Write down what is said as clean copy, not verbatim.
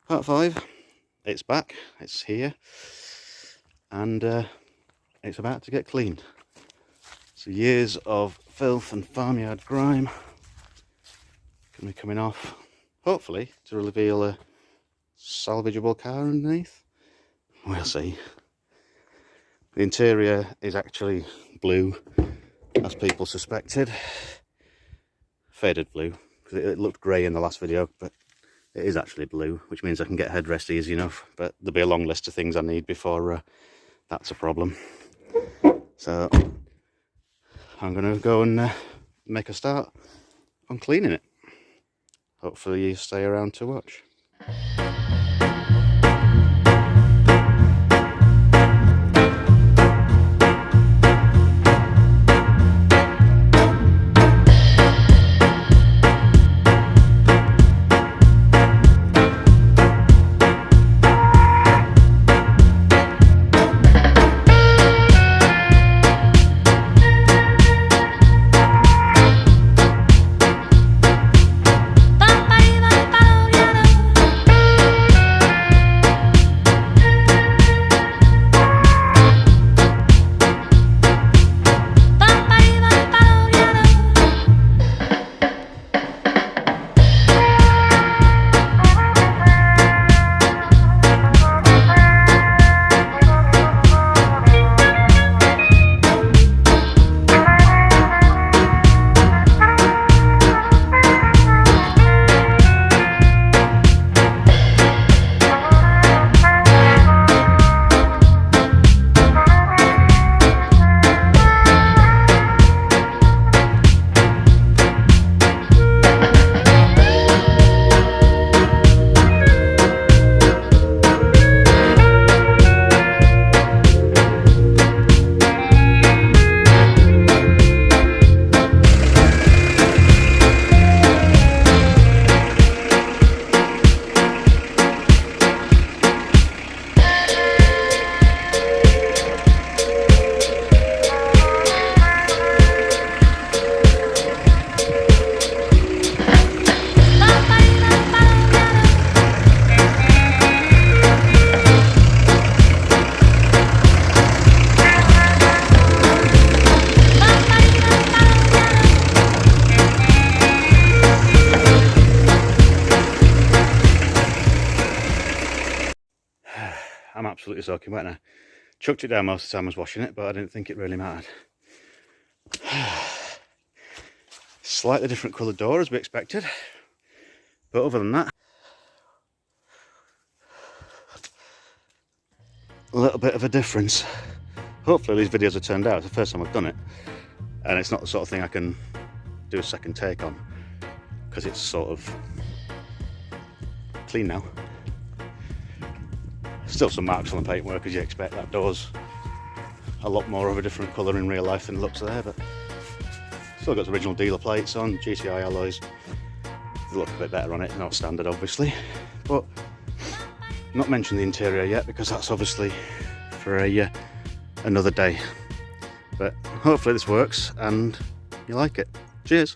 Part 5, it's back, it's here, and it's about to get cleaned. So years of filth and farmyard grime can be coming off, hopefully to reveal a salvageable car underneath. We'll see. The interior is actually blue, as people suspected. Faded blue, because it looked grey in the last video, but it is actually blue, which means I can get headrest easy enough, but there'll be a long list of things I need before that's a problem. So I'm going to go and make a start on cleaning it. Hopefully you stay around to watch. I'm absolutely soaking wet now. Chucked it down most of the time I was washing it, but I didn't think it really mattered. Slightly different coloured door as we expected, but other than that, a little bit of a difference. Hopefully these videos have turned out. It's the first time I've done it, and it's not the sort of thing I can do a second take on, because it's sort of clean now. Still some marks on the paintwork, as you expect. That door's a lot more of a different colour in real life than it looks there, but still got the original dealer plates on, GTI alloys. They look a bit better on it, not standard obviously, but not mentioned the interior yet, because that's obviously for another day. But hopefully this works and you like it. Cheers!